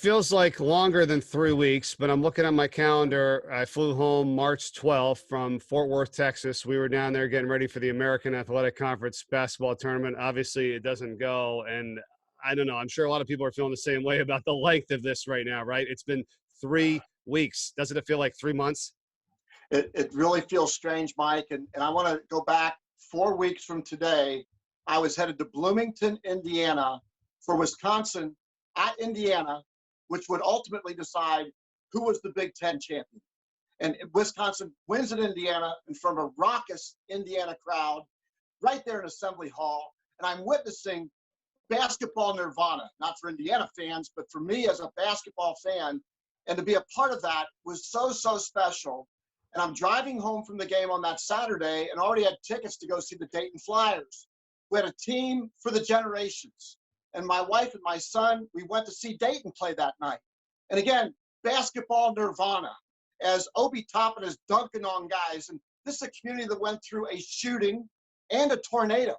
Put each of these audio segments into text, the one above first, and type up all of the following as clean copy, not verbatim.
Feels like longer than 3 weeks, but I'm looking at my calendar. I flew home March 12th from Fort Worth, Texas. We were down there getting ready for the American Athletic Conference basketball tournament. Obviously, it doesn't go, and I don't know. I'm sure a lot of people are feeling the same way about the length of this right now, right? It's been 3 weeks. Doesn't it feel like 3 months? It really feels strange, Mike. And I want to go back 4 weeks from today. I was headed to Bloomington, Indiana for Wisconsin at Indiana, which would ultimately decide who was the Big Ten champion. And Wisconsin wins at Indiana in front of a raucous Indiana crowd right there in Assembly Hall. And I'm witnessing basketball nirvana, not for Indiana fans, but for me as a basketball fan. And to be a part of that was so, so special. And I'm driving home from the game on that Saturday and already had tickets to go see the Dayton Flyers. We had a team for the generations. And my wife and my son, we went to see Dayton play that night. And again, basketball nirvana, as Obi Toppin is dunking on guys. And this is a community that went through a shooting and a tornado.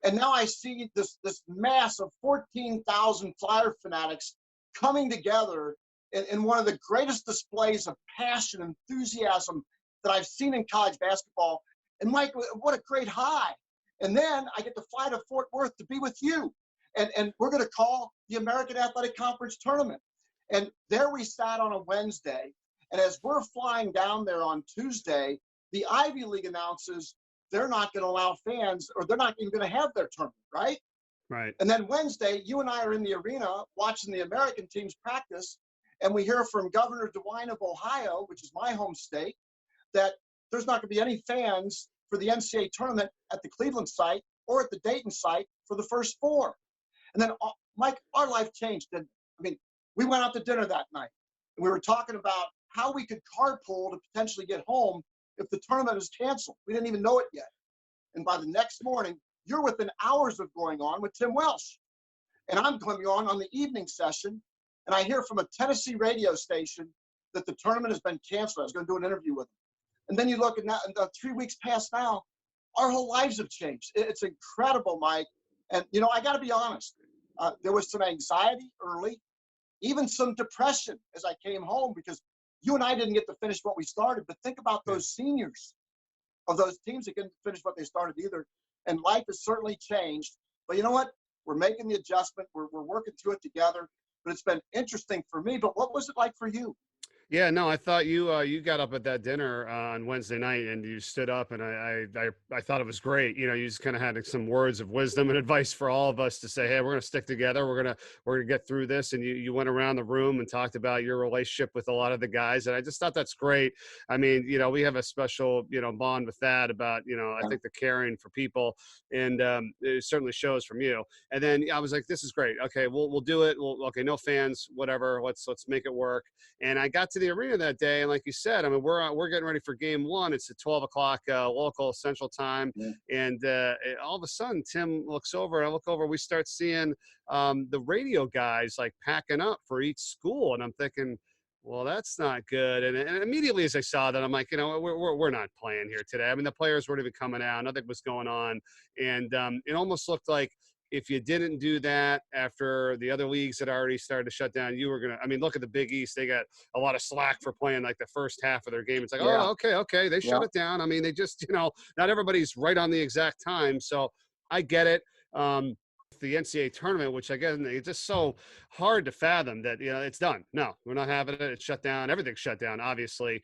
And now I see this mass of 14,000 Flyer fanatics coming together in one of the greatest displays of passion and enthusiasm that I've seen in college basketball. And Mike, what a great high. And then I get to fly to Fort Worth to be with you. And we're going to call the American Athletic Conference tournament. And there we sat on a Wednesday. And as we're flying down there on Tuesday, the Ivy League announces they're not going to allow fans, or they're not even going to have their tournament, right? Right. And then Wednesday, you and I are in the arena watching the American teams practice, and we hear from Governor DeWine of Ohio, which is my home state, that there's not going to be any fans for the NCAA tournament at the Cleveland site or at the Dayton site for the first four. And then, Mike, our life changed. And I mean, we went out to dinner that night, and we were talking about how we could carpool to potentially get home if the tournament is canceled. We didn't even know it yet. And by the next morning, you're within hours of going on with Tim Welsh. And I'm going on the evening session, and I hear from a Tennessee radio station that the tournament has been canceled. I was going to do an interview with them. And then you look at now, and 3 weeks past now, our whole lives have changed. It's incredible, Mike. And, you know, I got to be honest. There was some anxiety early, even some depression as I came home, because you and I didn't get to finish what we started. But think about those seniors of those teams that couldn't finish what they started either. And life has certainly changed. But you know what? We're making the adjustment. We're working through it together. But it's been interesting for me. But what was it like for you? Yeah, no, I thought you got up at that dinner on Wednesday night and you stood up, and I thought it was great. You know, you just kind of had some words of wisdom and advice for all of us to say, hey, we're going to stick together. We're gonna get through this. And you went around the room and talked about your relationship with a lot of the guys, and I just thought that's great. I mean, you know, we have a special bond with that about I think the caring for people, and it certainly shows from you. And then I was like, this is great. Okay, we'll do it. Okay, no fans, whatever. Let's make it work. And I got to the arena that day, and like you said, I mean, we're getting ready for game one. It's at 12 o'clock local Central Time, and all of a sudden, Tim looks over, and I look over. We start seeing the radio guys like packing up for each school, and I'm thinking, well, that's not good. And immediately as I saw that, I'm like, we're not playing here today. I mean, the players weren't even coming out. Nothing was going on, and it almost looked like, if you didn't do that after the other leagues had already started to shut down, you were going to, I mean, look at the Big East. They got a lot of slack for playing like the first half of their game. It's like, oh, okay. They shut it down. I mean, they just, not everybody's right on the exact time. So I get it. The NCAA tournament, which again, it's just so hard to fathom that, it's done. No, we're not having it. It's shut down. Everything's shut down, obviously.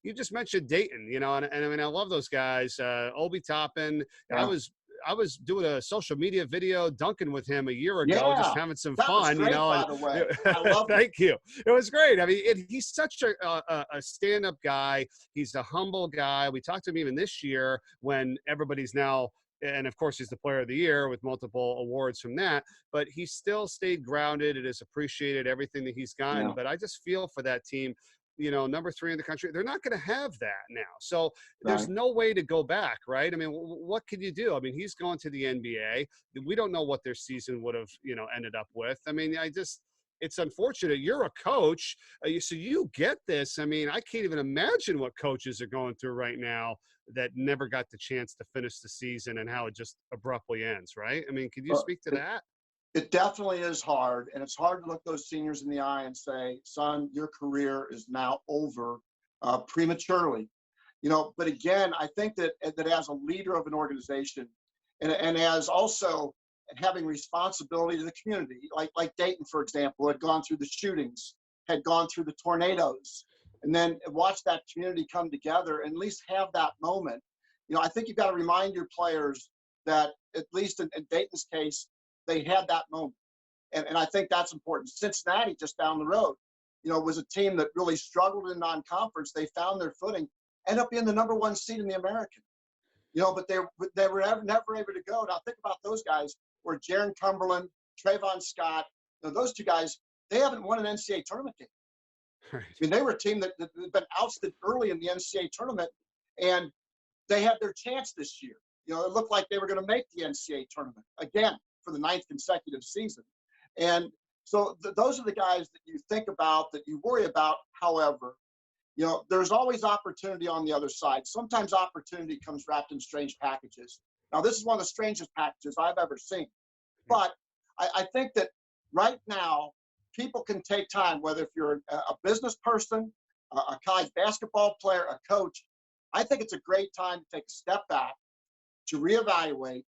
You just mentioned Dayton, and I mean, I love those guys. Obi Toppin. Yeah. I was doing a social media video dunking with him a year ago, just Yeah. having some That was fun, great, by the way. I love it. Thank you. It was great. I mean, he's such a stand-up guy. He's a humble guy. We talked to him even this year when everybody's now, and of course he's the player of the year with multiple awards from that, but he still stayed grounded and has appreciated everything that he's gotten. Yeah. But I just feel for that team. Number 3 in the country, they're not going to have that now. So there's no way to go back, right? I mean, what could you do? I mean, he's going to the NBA. We don't know what their season would have, ended up with. I mean, it's unfortunate. You're a coach, so you get this. I mean, I can't even imagine what coaches are going through right now that never got the chance to finish the season and how it just abruptly ends, right? I mean, could you speak to that? It definitely is hard, and it's hard to look those seniors in the eye and say, "Son, your career is now over prematurely." But again, I think that as a leader of an organization, and as also having responsibility to the community, like Dayton, for example, had gone through the shootings, had gone through the tornadoes, and then watch that community come together and at least have that moment. I think you've got to remind your players that, at least in Dayton's case, they had that moment. And I think that's important. Cincinnati, just down the road, was a team that really struggled in non-conference. They found their footing, ended up being the number one seed in the American. But they were never able to go. Now think about those guys, where Jaron Cumberland, Trayvon Scott, those two guys, they haven't won an NCAA tournament game. Right. I mean, they were a team that had been ousted early in the NCAA tournament, and they had their chance this year. It looked like they were going to make the NCAA tournament again for the 9th consecutive season. And so those are the guys that you think about, that you worry about. However, there's always opportunity on the other side. Sometimes opportunity comes wrapped in strange packages. Now, this is one of the strangest packages I've ever seen. But I think that right now, people can take time, whether if you're a business person, a college basketball player, a coach. I think it's a great time to take a step back, to reevaluate,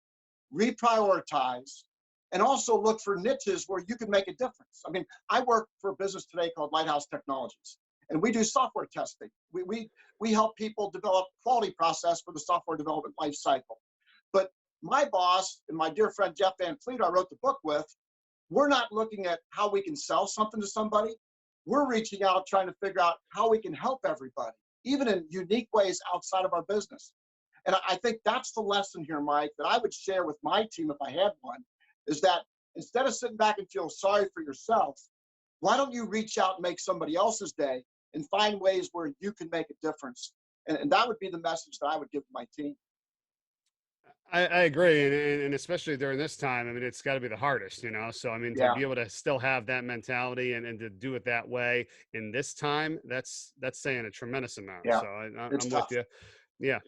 reprioritize, and also look for niches where you can make a difference. I mean, I work for a business today called Lighthouse Technologies, and we do software testing. We help people develop quality process for the software development life cycle. But my boss and my dear friend Jeff Van Fleet, I wrote the book with, we're not looking at how we can sell something to somebody. We're reaching out, trying to figure out how we can help everybody, even in unique ways outside of our business. And I think that's the lesson here, Mike, that I would share with my team if I had one, is that instead of sitting back and feel sorry for yourself, why don't you reach out and make somebody else's day and find ways where you can make a difference? And that would be the message that I would give my team. I agree, and especially during this time, I mean, it's got to be the hardest, So I mean, to Yeah, be able to still have that mentality and to do it that way in this time, that's saying a tremendous amount. yeah, So it's I'm with tough. you. Yeah.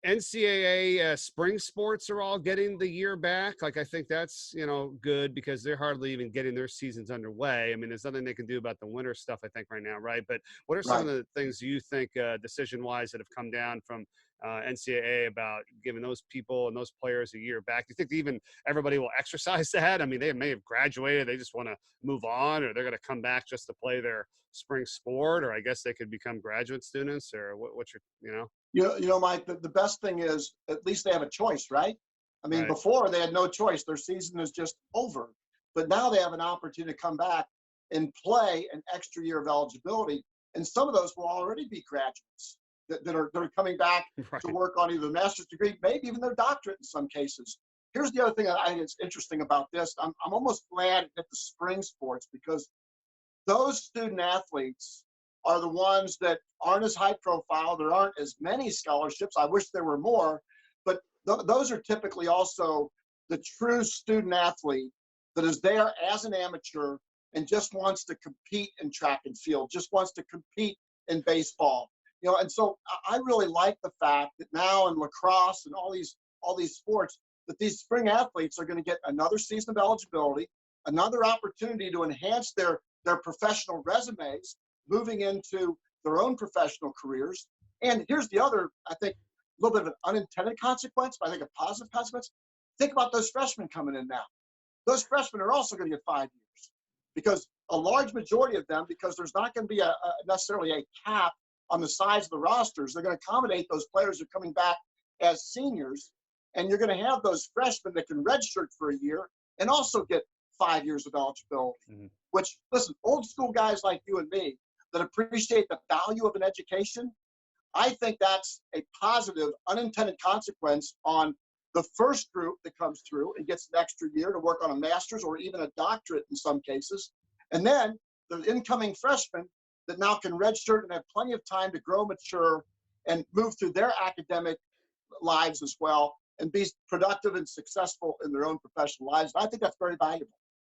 NCAA spring sports are all getting the year back. Like, I think that's, good, because they're hardly even getting their seasons underway. I mean, there's nothing they can do about the winter stuff, I think, right now, right? But what are some of Right. the things you think, decision-wise, that have come down from NCAA about giving those people and those players a year back? Do you think even everybody will exercise that? I mean, they may have graduated, they just want to move on, or they're going to come back just to play their spring sport, or I guess they could become graduate students, or what's your. Mike, the best thing is at least they have a choice, right? I mean, Right. before they had no choice. Their season is just over. But now they have an opportunity to come back and play an extra year of eligibility. And some of those will already be graduates that are coming back to Right. work on either a master's degree, maybe even their doctorate in some cases. Here's the other thing that I think is interesting about this. I'm almost glad at the spring sports, because those student athletes are the ones that aren't as high profile. There aren't as many scholarships. I wish there were more, but those are typically also the true student athlete that is there as an amateur and just wants to compete in track and field, just wants to compete in baseball. And so I really like the fact that now in lacrosse and all these sports, that these spring athletes are going to get another season of eligibility, another opportunity to enhance their professional resumes, moving into their own professional careers. And here's the other, I think, a little bit of an unintended consequence, but I think a positive consequence. Think about those freshmen coming in now. Those freshmen are also going to get 5 years, because a large majority of them, because there's not going to be necessarily a cap on the size of the rosters, they're going to accommodate those players who are coming back as seniors. And you're going to have those freshmen that can redshirt for a year and also get 5 years of eligibility. Mm-hmm. Which, listen, old school guys like you and me that appreciate the value of an education, I think that's a positive unintended consequence on the first group that comes through and gets an extra year to work on a master's or even a doctorate in some cases. And then the incoming freshmen that now can redshirt and have plenty of time to grow, mature, and move through their academic lives as well, and be productive and successful in their own professional lives. And I think that's very valuable.